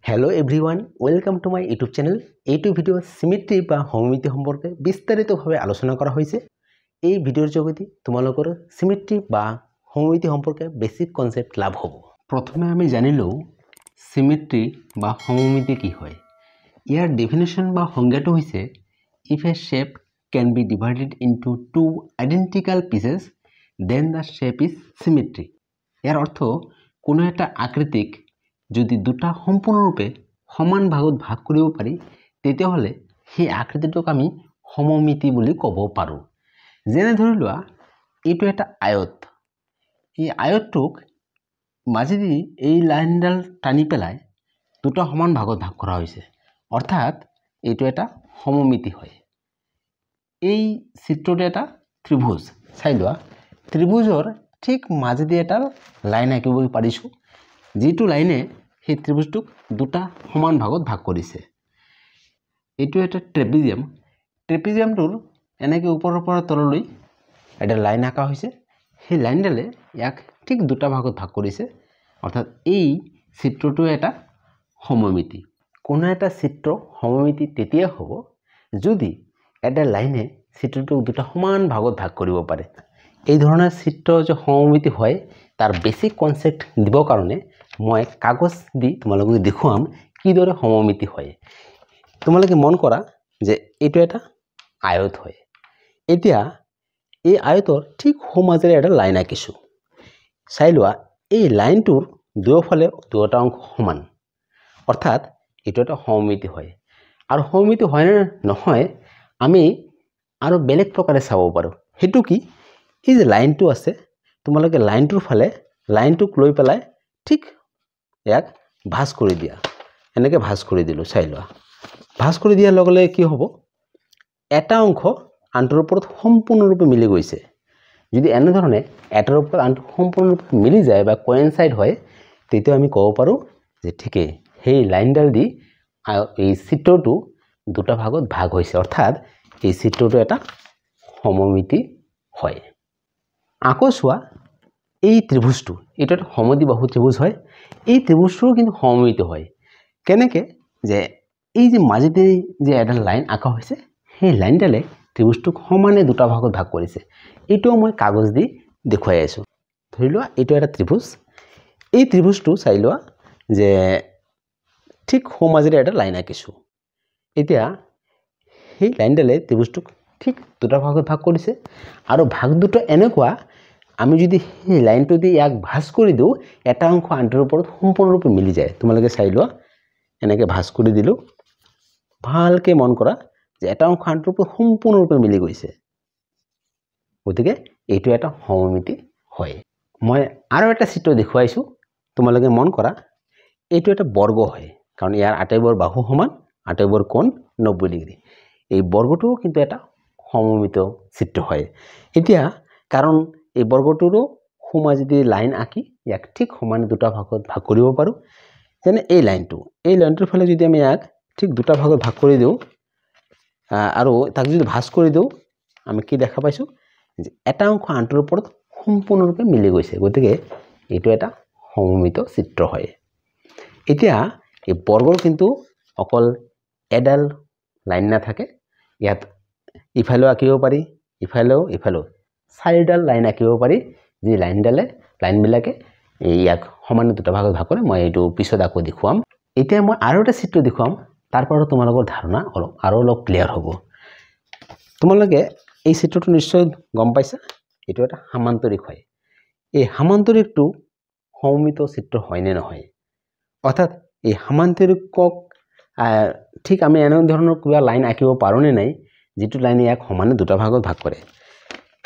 Hello everyone welcome to my YouTube channel. এইটো video symmetry বা সমমিতি সম্পর্কে বিস্তারিতভাবে আলোচনা করা হয়েছে। এই ভিডিওর যোগেদি তোমালোকৰ সিমেট্ৰি বা সমমিতি সম্পৰ্কে বেসিক কনসেপ্ট লাভ হ'ব। প্ৰথমে আমি জানিলো সিমেট্ৰি বা সমমিতি কি হয়। ইয়াৰ ডেফিনেশন বা সংজ্ঞাটো হৈছে if a shape can be divided into two identical pieces then the shape is symmetry। ইয়াৰ অৰ্থ কোনো এটা আকৃতিক যদি দুটা সম্পূৰ্ণৰূপে সমান ভাগত ভাগ কৰিব পাৰি তেতিয়াহলে সেই আকৃতিটোক আমি সমমিতি বুলি ক'ব পাৰো। যেনে ধৰি লোৱা এইটো এটা আয়ত, এই আয়তটোক মাজেদি এই লাইনডাল টানি পেলাই দুটা সমান ভাগত ভাগ কৰা হৈছে, অৰ্থাৎ এইটো এটা সমমিতি হয়। এই চিত্ৰটো এটা ত্ৰিভুজ, চাই লোৱা ত্ৰিভুজৰ ঠিক মাজেদি এটা লাইন আঁকিব পাৰিছো, যিটো লাইনে সেই ত্ৰিভুজটোক দুটা সমান ভাগত ভাগ কৰিছে। এইটো এটা ট্ৰেপিজিয়াম, ট্ৰেপিজিয়ামটোৰ এনেকৈ ওপৰৰ পৰা তললৈ এটা লাইন আঁকা হৈছে, সেই লাইনডালে ইয়াক ঠিক দুটা ভাগত ভাগ কৰিছে, অৰ্থাৎ এই চিত্ৰটো এটা সমমিতি। কোনো এটা চিত্ৰ সমমিতি তেতিয়া হ'ব যদি এটা লাইনে চিত্ৰটোক দুটা সমান ভাগত ভাগ কৰিব পাৰে। এই ধৰণৰ চিত্ৰ যে সমমিতি হয় তাৰ বেসিক কনসেপ্ট দিবৰ কাৰণে মই কাগজ দি তোমালোকক দেখুৱাম কিদৰে সমমিতি হয়। তোমালোকে মন কৰা যে এইটো এটা আয়ত হয়। এতিয়া এই আয়তৰ ঠিক সোঁমাজেৰে এটা লাইন আঁকিছো, চাই লোৱা এই লাইনটোৰ দুয়োফালে দুটা অংশ সমান, অৰ্থাৎ এইটো এটা সমমিতি হয়। আৰু সমমিতি হয় নে নহয় আমি আৰু বেলেগ প্ৰকাৰে চাব পাৰোঁ। সেইটো কি, এই যে লাইনটো আছে তোমালোকে লাইনটোৰ ফালে লাইনটোক লৈ পেলাই ঠিক ইয়াক ভাঁজ কৰি দিয়া, এনেকৈ ভাঁজ কৰি দিলোঁ, চাই লোৱা ভাঁজ কৰি দিয়াৰ লগে লগে কি হ'ব, এটা অংশ আনটোৰ ওপৰত সম্পূৰ্ণৰূপে মিলি গৈছে। যদি এনেধৰণে এটাৰ ওপৰত আনটো সম্পূৰ্ণৰূপে মিলি যায় বা কোইনচাইড হয় তেতিয়া আমি ক'ব পাৰোঁ যে ঠিকেই সেই লাইনডাল দি এই চিত্ৰটো দুটা ভাগত ভাগ হৈছে, অৰ্থাৎ এই চিত্ৰটো এটা সমমিতি হয়। আকৌ চোৱা এই ত্ৰিভুজটো, এইটো এটা সমদ্বিবাহু ত্ৰিভুজ হয়, এই ত্ৰিভুজটোও কিন্তু সমমিতি হয়। কেনেকৈ, যে এই যে মাজেদি যে এটা লাইন আঁকা হৈছে সেই লাইনডালে ত্ৰিভুজটোক সমানে দুটা ভাগত ভাগ কৰিছে। এইটোও মই কাগজ দি দেখুৱাই আছোঁ। ধৰি লোৱা এইটো এটা ত্ৰিভুজ, এই ত্ৰিভুজটো চাই লোৱা যে ঠিক সোঁমাজেৰে এটা লাইন আঁকিছোঁ। এতিয়া সেই লাইনডালে ত্ৰিভুজটোক ঠিক দুটা ভাগত ভাগ কৰিছে, আৰু ভাগ দুটা এনেকুৱা আমি যদি সেই লাইনটো দি ইয়াক ভাঁজ কৰি দিওঁ এটা অংশ আনটোৰ ওপৰত সম্পূৰ্ণৰূপে মিলি যায়। তোমালোকে চাই লোৱা এনেকৈ ভাঁজ কৰি দিলোঁ, ভালকৈ মন কৰা যে এটা অংশ আনটোৰ ওপৰত সম্পূৰ্ণৰূপে মিলি গৈছে, গতিকে এইটো এটা সমমিতি হয়। মই আৰু এটা চিত্ৰ দেখুৱাইছোঁ, তোমালোকে মন কৰা এইটো এটা বৰ্গ হয়, কাৰণ ইয়াৰ আটাইবোৰ বাহু সমান, আটাইবোৰ কোণ 90 ডিগ্ৰী। এই বৰ্গটোও কিন্তু এটা সমমিত চিত্ৰ হয়। এতিয়া কাৰণ এই বৰ্গটোৰো সোঁমাজেদি লাইন আঁকি ইয়াক ঠিক সমানে দুটা ভাগত ভাগ কৰিব পাৰোঁ। যেনে এই লাইনটোৰ ফালে যদি আমি ইয়াক ঠিক দুটা ভাগত ভাগ কৰি দিওঁ আৰু তাক যদি ভাঁজ কৰি দিওঁ আমি কি দেখা পাইছোঁ যে এটা অংশ আনটোৰ ওপৰত সম্পূৰ্ণৰূপে মিলি গৈছে, গতিকে এইটো এটা সমমিত চিত্ৰ হয়। এতিয়া এই বৰ্গৰ কিন্তু অকল এডাল লাইন নাথাকে, ইয়াত ইফালেও আঁকিব পাৰি, ইফালেও চাৰিডাল লাইন আঁকিব পাৰি, যি লাইনবিলাকে ইয়াক সমানে দুটা ভাগত ভাগ কৰে। মই এইটো পিছত আকৌ দেখুৱাম। এতিয়া মই আৰু এটা চিত্ৰ দেখুৱাম, তাৰ পৰা তোমালোকৰ ধাৰণা অলপ ক্লিয়াৰ হ'ব। তোমালোকে এই চিত্ৰটো নিশ্চয় গম পাইছা, এইটো এটা সামান্তৰিক হয়। এই সামান্তৰিকটো সমমিত চিত্ৰ হয় নে নহয়, অৰ্থাৎ এই সামান্তৰিকক ঠিক আমি এনেধৰণৰ কিবা লাইন আঁকিব পাৰোঁ নে নাই যিটো লাইনে ইয়াক সমানে দুটা ভাগত ভাগ কৰে।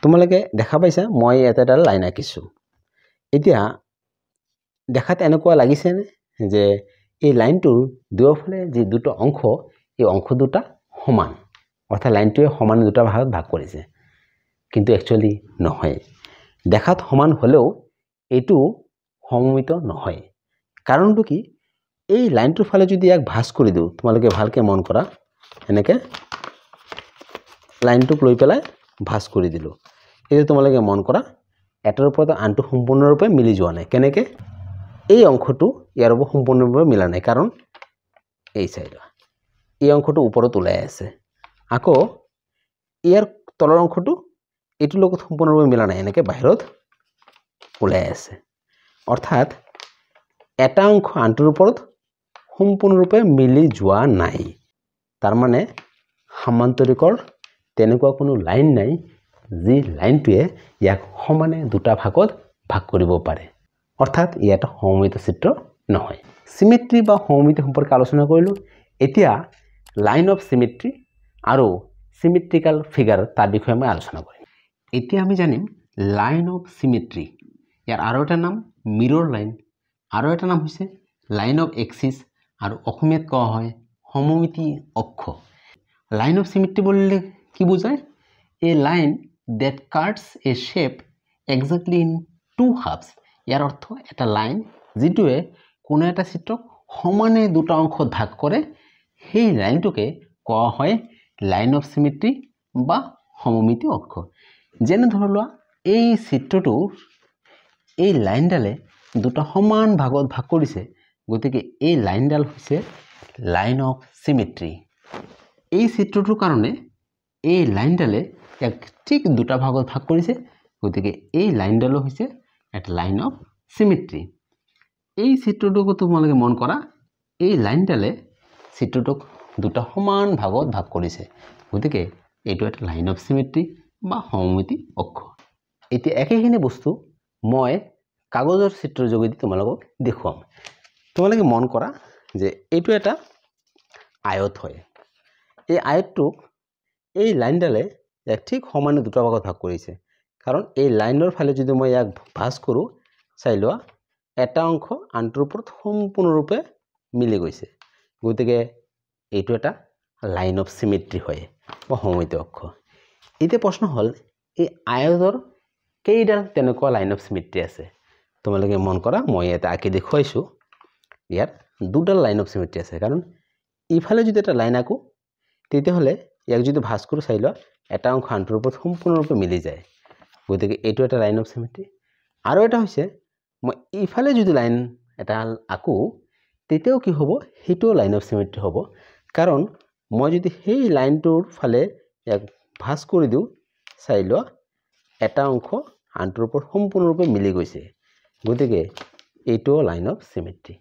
তোমালোকে দেখা পাইছা মই এটা লাইন আঁকিছোঁ। এতিয়া দেখাত এনেকুৱা লাগিছেনে যে এই লাইনটোৰ দুয়োফালে যি দুটা অংশ, এই অংশ দুটা সমান, অৰ্থাৎ লাইনটোৱে সমানে দুটা ভাগত ভাগ কৰিছে, কিন্তু একচুৱেলি নহয়। দেখাত সমান হ'লেও এইটো সমমিত নহয়। কাৰণটো কি, এই লাইনটোৰ ফালে যদি ইয়াক ভাঁজ কৰি দিওঁ, তোমালোকে ভালকৈ মন কৰা, এনেকৈ লাইনটোক লৈ পেলাই ভাঁজ কৰি দিলোঁ, এতিয়া তোমালোকে মন কৰা এটাৰ ওপৰত আনটো সম্পূৰ্ণৰূপে মিলি যোৱা নাই। কেনেকৈ, এই অংশটো ইয়াৰ ওপৰত সম্পূৰ্ণৰূপে মিলা নাই, কাৰণ এই চাইডৰ এই অংশটো ওপৰত ওলাই আছে আকৌ ইয়াৰ তলৰ অংশটো এইটোৰ লগত সম্পূৰ্ণৰূপে মিলা নাই এনেকৈ বাহিৰত ওলাই আছে অৰ্থাৎ এটা অংশ আনটোৰ ওপৰত সম্পূৰ্ণৰূপে মিলি যোৱা নাই তাৰ মানে সমান্তৰিকৰ তেনেকুৱা কোনো লাইন নাই যি লাইনটোৱে ইয়াক সমানে দুটা ভাগত ভাগ কৰিব পাৰে অৰ্থাৎ ইয়াত সমমিত চিত্ৰ নহয় সিমেট্ৰি বা সমমিতি সম্পৰ্কে আলোচনা কৰিলো এতিয়া লাইন অফ সিমেট্ৰি আৰু সিমেট্ৰিক্যাল ফিগাৰ তাৰ বিষয়ে মই আলোচনা কৰিম এতিয়া আমি জানিম লাইন অফ সিমেট্ৰি ইয়াৰ আৰু এটা নাম মিৰৰ লাইন আৰু এটা নাম হৈছে লাইন অফ এক্সিস আৰু অসমীয়াত কোৱা হয় সমমিতি অক্ষ লাইন অফ সিমেট্ৰি বলিলে কি বুজায় a line that cuts a shape exactly in two halves ইয়াৰ অৰ্থ এটা লাইন যেটোৱে কোনো এটা চিত্ৰক সমানে দুটা অংশত ভাগ কৰে সেই লাইনটোকে কোৱা হয় লাইন অফ সিমেট্ৰি বা সমমিতি অক্ষ যেনে ধৰলোৱা এই চিত্ৰটোৰ এই লাইনডালে দুটা সমান ভাগত ভাগ কৰিছে গতিকে এই লাইনডাল হৈছে লাইন অফ সিমেট্ৰি এই চিত্ৰটোৰ কাৰণে এই লাইনডালে এক ঠিক দুটা ভাগত ভাগ কৰিছে গতিকে এই লাইনডালো হৈছে এটা লাইন অফ সিমেট্ৰি এই চিত্ৰটোক তোমালোকে মন কৰা এই লাইনডালে চিত্ৰটোক দুটা সমান ভাগত ভাগ কৰিছে গতিকে এইটো এটা লাইন অফ সিমেট্ৰি বা সমমিতি অক্ষ এতিয়া একেখিনি বস্তু মই কাগজৰ চিত্ৰৰ যোগেদি তোমালোকক দেখুৱাম তোমালোকে মন কৰা যে এইটো এটা আয়ত হয় এই আয়তটোক এই লাইনডালে এক ঠিক সমানে দুটা ভাগত ভাগ কৰিছে কাৰণ এই লাইনৰ ফালে যদি মই ইয়াক ভাঁজ কৰোঁ চাই লোৱা এটা অংশ আনটোৰ ওপৰত সম্পূৰ্ণৰূপে মিলি গৈছে গতিকে এইটো এটা লাইন অফ সিমেট্ৰি হয় বা সমমিতি অক্ষ এতিয়া প্ৰশ্ন হ'ল এই আয়তৰ কেইডাল তেনেকুৱা লাইন অফ সিমেট্ৰি আছে তোমালোকে মন কৰা মই এটা আঁকি দেখুৱাইছোঁ ইয়াত দুডাল লাইন অফ সিমেট্ৰি আছে কাৰণ ইফালে যদি এটা লাইন আঁকো তেতিয়াহ'লে ইয়াক যদি ভাঁজ কৰোঁ চাই লোৱা এটা অংশ আনটোৰ ওপৰত সম্পূৰ্ণৰূপে মিলি যায় গতিকে এইটো এটা লাইন অফ সিমেট্ৰি আৰু এটা হৈছে মই ইফালে যদি লাইন এটা আঁকো তেতিয়াও কি হ'ব সেইটোও লাইন অফ সিমেট্ৰি হ'ব কাৰণ মই যদি সেই লাইনটোৰ ফালে ইয়াক ভাঁজ কৰি দিওঁ চাই লোৱা এটা অংশ আনটোৰ ওপৰত সম্পূৰ্ণৰূপে মিলি গৈছে গতিকে এইটোও লাইন অফ সিমেট্ৰি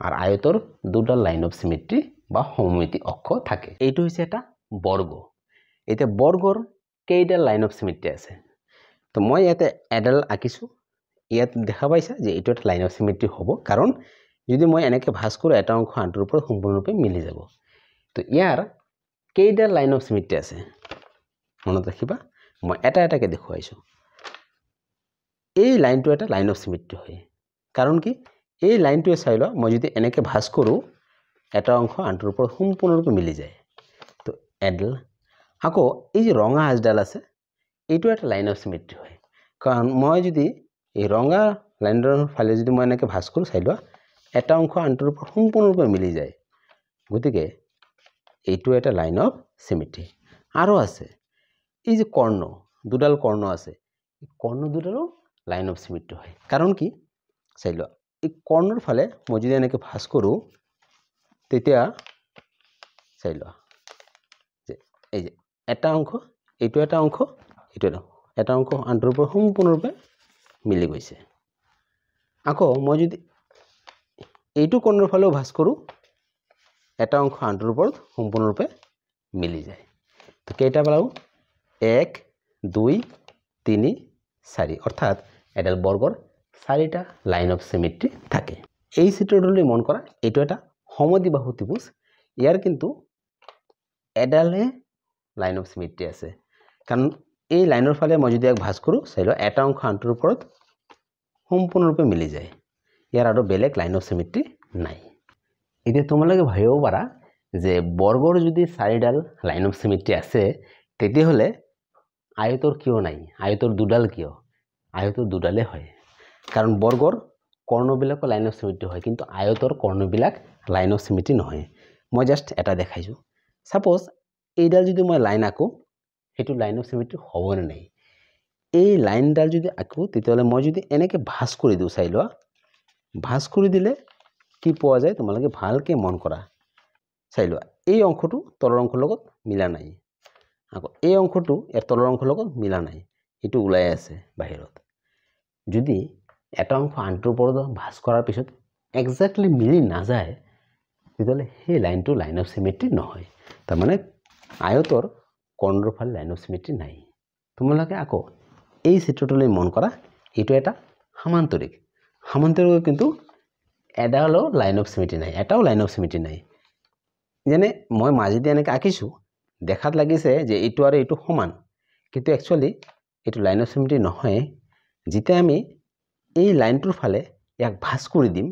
আৰু আয়তৰ দুটা লাইন অফ সিমেট্ৰি বা সমমিতি অক্ষ থাকে এইটো হৈছে এটা বৰ্গ এতিয়া বৰ্গৰ কেইডাল লাইন অফ সিমেট্ৰি আছে তো মই ইয়াতে এডাল আঁকিছোঁ ইয়াত দেখা পাইছা যে এইটো এটা লাইন অফ সিমেট্ৰি হ'ব কাৰণ যদি মই এনেকৈ ভাঁজ কৰোঁ এটা অংশ আনটোৰ ওপৰত সম্পূৰ্ণৰূপে মিলি যাব তো ইয়াৰ কেইডাল লাইন অফ সিমেট্ৰি আছে মনত ৰাখিবা মই এটা এটাকৈ দেখুৱাইছোঁ এই লাইনটো এটা লাইন অফ সিমেট্ৰি হয় কাৰণ কি এই লাইনটোৱে চাই লোৱা মই যদি এনেকৈ ভাঁজ কৰোঁ এটা অংশ আনটোৰ ওপৰত সম্পূৰ্ণৰূপে মিলি যায় তো এডাল আকৌ এই যে ৰঙা আঁচডাল আছে এইটো এটা লাইন অফ সিমেট্ৰি হয় কাৰণ মই যদি এই ৰঙা লাইনডালৰ ফালে যদি মই এনেকৈ ভাঁজ কৰোঁ চাই লোৱা এটা অংশ আনটোৰ ওপৰত সম্পূৰ্ণৰূপে মিলি যায় গতিকে এইটো এটা লাইন অফ সিমেট্ৰি আৰু আছে এই যে কৰ্ণ দুডাল কৰ্ণ আছে কৰ্ণ দুডালো লাইন অফ সিমেট্ৰি হয় কাৰণ কি চাই লোৱা এই কৰ্ণৰ ফালে মই যদি এনেকৈ ভাঁজ কৰোঁ তেতিয়া চাই লোৱা যে এই যে এটা অংশ এইটো এটা অংশ এইটো এটা অংশ আনটোৰ ওপৰত সম্পূৰ্ণৰূপে মিলি গৈছে আকৌ মই যদি এইটো কৰ্ণৰ ফালেও ভাঁজ কৰোঁ এটা অংশ আনটোৰ ওপৰত সম্পূৰ্ণৰূপে মিলি যায় তো কেইটা পালোঁ 1 2 3 4 অৰ্থাৎ এডাল বৰ্গৰ 4টা লাইন অফ সিমেট্ৰি থাকে এই চিত্ৰটোলৈ মন কৰা এইটো এটা সমদ্বিবাহু ত্ৰিভুজ ইয়াৰ কিন্তু এডালে লাইন অফ সিমেট্ৰি আছে কাৰণ এই লাইনৰ ফালে মই যদি এক ভাঁজ কৰোঁ চাই লোৱা এটা অংশ আনটোৰ ওপৰত সম্পূৰ্ণৰূপে মিলি যায় ইয়াৰ আৰু বেলেগ লাইন অফ সিমেট্ৰি নাই এতিয়া তোমালোকে ভাবিব পাৰা যে বৰ্গৰ যদি 4ডাল লাইন অফ সিমেট্ৰি আছে তেতিয়াহ'লে আয়তৰ কিয় নাই আয়তৰ দুডাল কিয় আয়তৰ দুডালে হয় কাৰণ বৰ্গৰ কৰ্ণবিলাকৰ লাইন অফ সিমেট্ৰি হয় কিন্তু আয়তৰ কৰ্ণবিলাক লাইন অফ সিমেট্ৰি নহয় মই জাষ্ট এটা দেখাইছোঁ সাপোজ এইডাল যদি মই লাইন আঁকো সেইটো লাইন অফ সিমেট্ৰি হ'বনে নাই এই লাইনডাল যদি আঁকো তেতিয়াহ'লে মই যদি এনেকৈ ভাঁজ কৰি দিওঁ চাই লোৱা ভাঁজ কৰি দিলে কি পোৱা যায় তোমালোকে ভালকৈ মন কৰা চাই লোৱা এই অংশটো তলৰ অংশৰ লগত মিলা নাই আকৌ এই অংশটো ইয়াৰ তলৰ অংশৰ লগত মিলা নাই এটো ওলাই আছে বাহিৰত যদি এটা অংশ আনটোৰ ওপৰত ভাঁজ কৰাৰ পিছত এক্স্যাক্টলি মিলি না যায় তেতিয়াহ'লে সেই লাইনটো লাইন অফ সিমেট্ৰি নহয় তাৰ মানে আয়তৰ কৰ্ণৰ ফালে লাইন অফ সিমেট্ৰি নাই তোমালোকে আকৌ এই চিত্ৰটোলৈ মন কৰা এটো এটা সমান্তৰিক কিন্তু এডালো লাইন অফ সিমেট্ৰি নাই এটাও লাইন অফ সিমেট্ৰি নাই যেনে মই মাজেদি এনেকৈ আঁকিছো দেখাত লাগিছে যে এইটো আৰু এইটো সমান কিন্তু একচুয়ালি এইটো লাইন অফ সিমেট্ৰি নহয় যেতিয়া আমি এই লাইনটোৰ ফালে এক ভাঁজ কৰি দিম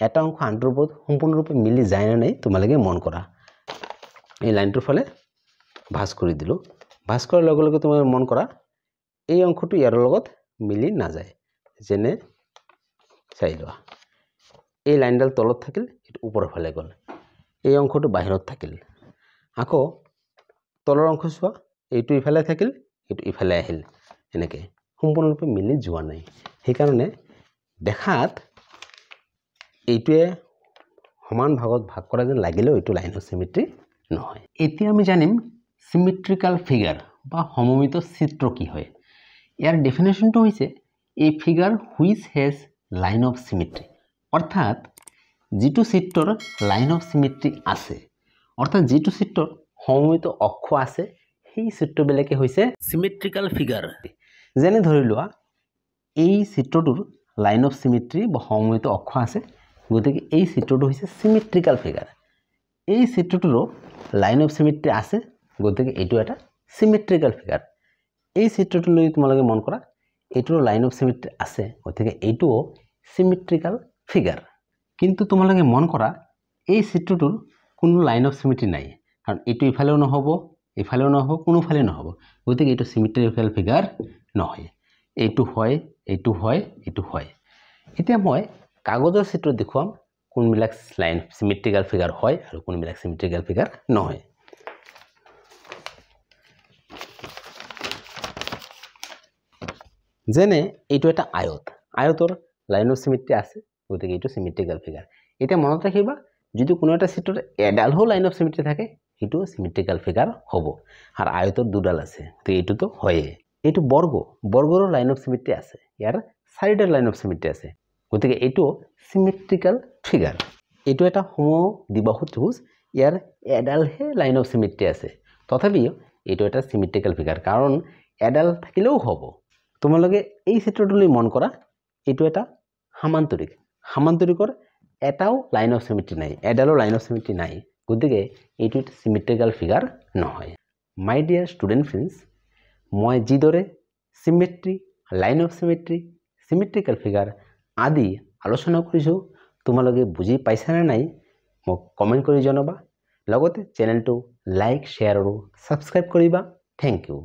এটা অংশ আনটোৰ ওপৰত সম্পূৰ্ণৰূপে মিলি যায় না নাই তোমালোকে মন কৰা এই লাইনটোৰ ফালে ভাঁজ কৰি দিলো ভাঁজ কৰাৰ লগে লগে তুমি মন কৰা এই অংশটো ইয়াৰ লগত মিলি না যায় যেনে চাই লোৱা এই লাইনডাল তলত থাকিল এটো ওপৰৰ ফালে গ'ল এই অংশটো বাহিৰত থাকিল আকৌ তলৰ অংশ চোৱা এইটো ইফালে থাকিল এটো ইফালে আহিল এনেকৈ সম্পূৰ্ণৰূপে মিলি যোৱা নাই সেইকাৰণে দেখাত এইটোৱে সমান ভাগত ভাগ কৰা যেন লাগিলেও এইটো লাইন অফ সিমেট্ৰি নহয় এতিয়া আমি জানিম সিমেট্ৰিক্যাল ফিগাৰ বা সমমিত চিত্ৰ কি হয় ইয়াৰ ডেফিনেশনটো হৈছে a figure which has line of symmetry অৰ্থাৎ যেটো চিত্ৰৰ লাইন অফ সিমেট্ৰি আছে অৰ্থাৎ যেটো চিত্ৰৰ সমমিত অক্ষ আছে সেই চিত্ৰবিলাকে হৈছে সিমেট্ৰিক্যাল ফিগাৰ যেনে ধৰি লোৱা এই চিত্ৰটোৰ লাইন অফ সিমেট্ৰি বা সমমিত অক্ষ আছে গতিকে এই চিত্ৰটো হৈছে সিমেট্ৰিক্যাল ফিগাৰ এই চিত্ৰটোৰ লাইন অফ সিমেট্ৰি আছে গতিকে এইটো এটা সিমেট্ৰিক্যাল ফিগাৰ এই চিত্ৰটোলৈ তোমালোকে মন কৰা এইটোৰ লাইন অফ সিমেট্ৰি আছে গতিকে এইটোও সিমেট্ৰিক্যাল ফিগাৰ কিন্তু তোমালোকে মন কৰা এই চিত্ৰটোৰ কোনো লাইন অফ সিমেট্ৰি নাই কাৰণ এইটো ইফালেও নহব কোনোফালে নহব গতিকে এইটো সিমেট্ৰিক্যাল ফিগাৰ নহয় এইটো হয় এতিয়া মই কাগজৰ চিত্ৰ দেখুৱাম কোনবিলাক লাইন সিমেট্ৰিক্যাল ফিগাৰ হয় আৰু কোনবিলাক সিমেট্ৰিক্যাল ফিগাৰ নহয় যেনে এইটো এটা আয়তৰ লাইন অফ সিমেট্ৰি আছে গতিকে এইটো সিমেট্ৰিক্যাল ফিগাৰ এতিয়া মনত ৰাখিবা যদি কোনো এটা চিত্ৰত এডালও লাইন অফ সিমেট্ৰি থাকে সেইটো সিমেট্ৰিক্যাল ফিগাৰ হ'ব আৰু আয়তৰ দুডাল আছে তো এইটোতো হয়ে এইটো বৰ্গৰ লাইন অফ সিমেট্ৰি আছে ইয়াৰ চাৰিডাল লাইন অফ সিমেট্ৰি আছে গতিকে এইটো সিমেট্ৰিক্যাল ফিগাৰ এইটো এটা সমদ্বিবাহু ত্ৰিভুজ ইয়াৰ এডালহে লাইন অফ সিমেট্ৰি আছে তথাপিও এইটো এটা সিমেট্ৰিক্যাল ফিগাৰ কাৰণ এডাল থাকিলেও হ'ব তোমালোকে এই চিত্ৰটোলৈ মন কৰা এইটো এটা সমান্তৰিকৰ এটাও লাইন অফ সিমেট্ৰি নাই এডালো লাইন অফ সিমেট্ৰি নাই গতিকে এইটো সিমেট্ৰিক্যাল ফিগাৰ নহয় মাই ডিয়াৰ ষ্টুডেণ্ট ফ্ৰেণ্ডছ মই যিদৰে সিমেট্ৰি লাইন অফ সিমেট্ৰি সিমেট্ৰিক্যাল ফিগাৰ আদি আলোচনা কৰিছোঁ তোমালোকে বুজি পাইছানে নাই মোক কমেণ্ট কৰি জনাবা লগতে চেনেলটো লাইক শ্বেয়াৰ আৰু সাবস্ক্ৰাইব কৰিবা থ্যাংক ইউ